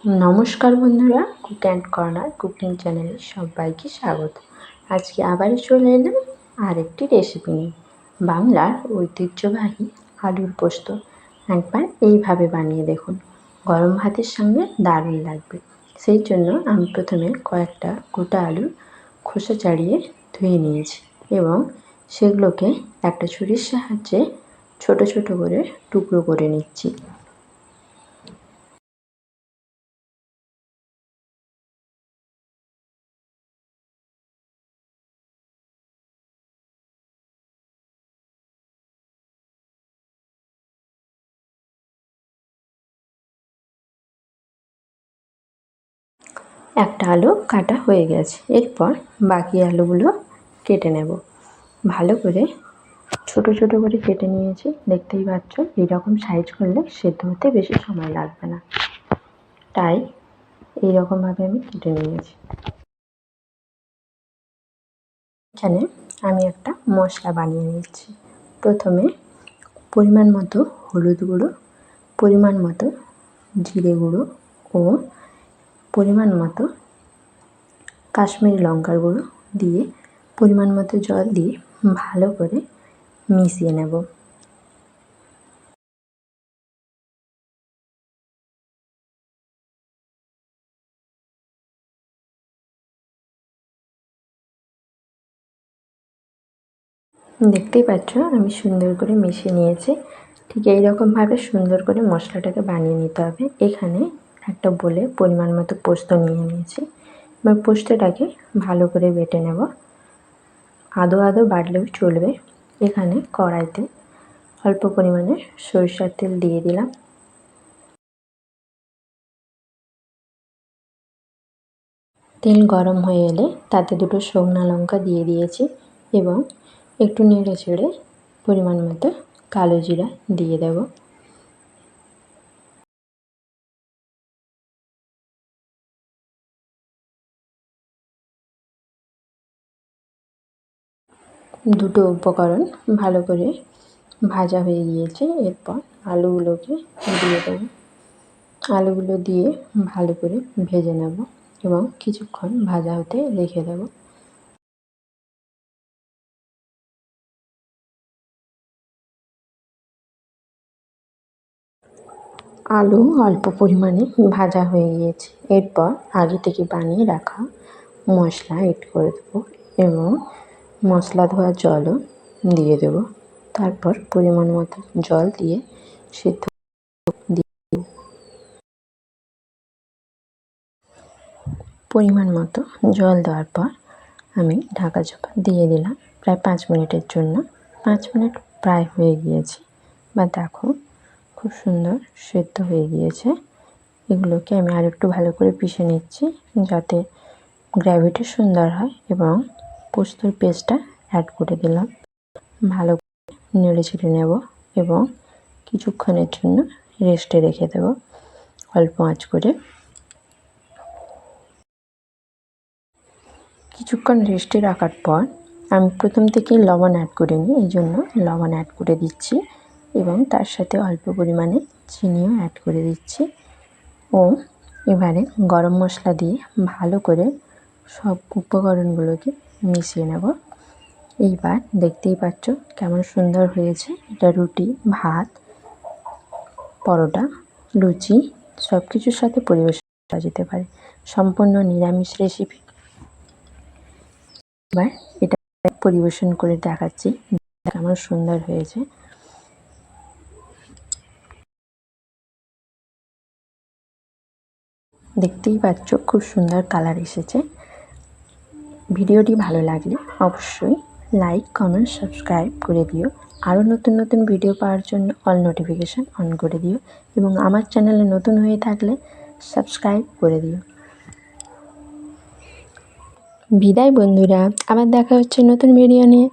নমস্কার বন্ধুরা, cook and corner cooking চ্যানেলে সবাইকে স্বাগত। আজকে আবারও চলে এলাম আরেকটি রেসিপি নিয়ে। বাংলার ঐতিহ্যবাহী আলুর পোস্ত একবার এইভাবে বানিয়ে দেখুন, গরম ভাতের সঙ্গে দারুণ লাগবে। সেই জন্য আমি প্রথমে কয়েকটা গোটা আলু খোসা ছাড়িয়ে ধুয়ে নিয়েছি এবং সেগুলোকে একটা ছুরির সাহায্যে ছোট ছোট করে টুকরো করে নিচ্ছি। একটা আলু কাটা হয়ে গেছে, এরপর বাকি আলুগুলো কেটে নেব। ভালো করে ছোট ছোট করে কেটে নিয়েছি, দেখতেই পাচ্ছ। এইরকম সাইজ করলে সেদ্ধ হতে বেশি সময় লাগবে না, তাই এইরকমভাবে আমি কেটে নিয়েছি। এখানে আমি একটা মশলা বানিয়ে নিচ্ছি। প্রথমে পরিমাণ মতো হলুদ গুঁড়ো, পরিমাণ মতো জিরে গুঁড়ো ও পরিমাণ মতো কাশ্মীরি লঙ্কার গুঁড়ো দিয়ে পরিমাণ মতো জল দিয়ে ভালো করে মিশিয়ে নেব। দেখতেই পাচ্ছ আমি সুন্দর করে মিশিয়ে নিয়েছি। ঠিক এইরকমভাবে সুন্দর করে মশলাটাকে বানিয়ে নিতে হবে। এখানে একটা বলে পরিমাণ মতো পোস্ত নিয়ে নিয়েছি। এবার পোস্তটাকে ভালো করে বেটে নেব। আদো আদো বাটলেও চলবে। এখানে কড়াইতে অল্প পরিমাণে সরিষার তেল দিয়ে দিলাম। তেল গরম হয়ে এলে তাতে দুটো শুকনো লঙ্কা দিয়ে দিয়েছি এবং একটু নেড়ে চেড়ে পরিমাণ মতো কালো জিরা দিয়ে দেব। দুটো উপকরণ ভালো করে ভাজা হয়ে গিয়েছে, এরপর আলুগুলোকে দিয়ে দেব। আলুগুলো দিয়ে ভালো করে ভেজে নেব এবং কিছুক্ষণ ভাজা হতে রেখে দেব। আলু অল্প পরিমাণে ভাজা হয়ে গিয়েছে, এরপর আগে থেকে বানিয়ে রাখা মশলা এড করে দেবো এবং মশলা ধোয়া জলও দিয়ে দেব। তারপর পরিমাণ মতো জল দিয়ে সেদ্ধ দিয়ে পরিমাণ মতো জল দেওয়ার পর আমি ঢাকা চাপা দিয়ে দিলাম প্রায় 5 মিনিটের জন্য। 5 মিনিট প্রায় হয়ে গিয়েছে, বা দেখো খুব সুন্দর সেদ্ধ হয়ে গিয়েছে। এগুলোকে আমি আর একটু ভালো করে পিষে নিচ্ছি যাতে গ্রেভিটা সুন্দর হয় এবং পোস্তর পেস্টটা অ্যাড করে দিলাম। ভালো করে নেড়ে চেড়ে নেব এবং কিছুক্ষণের জন্য রেস্টে রেখে দেব অল্প আঁচ করে। কিছুক্ষণ রেস্টে রাখার পর আমি প্রথম থেকেই লবণ অ্যাড করিনি, এই জন্য লবণ অ্যাড করে দিচ্ছি এবং তার সাথে অল্প পরিমাণে চিনিও অ্যাড করে দিচ্ছি। ও এবারে গরম মশলা দিয়ে ভালো করে সব উপকরণগুলোকে মিশিয়ে নেব। এইবার দেখতেই পাচ্ছ কেমন সুন্দর হয়েছে। এটা রুটি, ভাত, পরোটা, লুচি সব কিছুর সাথে পরিবেশন করা যেতে পারে। সম্পূর্ণ নিরামিষ রেসিপি। এবার এটা পরিবেশন করে দেখাচ্ছি কেমন সুন্দর হয়েছে। দেখতেই পাচ্ছ খুব সুন্দর কালার এসেছে। ভিডিওটি ভালো লাগলে অবশ্যই লাইক, কমেন্ট, সাবস্ক্রাইব করে দিও। আরও নতুন নতুন ভিডিও পাওয়ার জন্য অল নোটিফিকেশান অন করে দিও এবং আমার চ্যানেলে নতুন হয়ে থাকলে সাবস্ক্রাইব করে দিও। বিদায় বন্ধুরা, আবার দেখা হচ্ছে নতুন ভিডিও নিয়ে।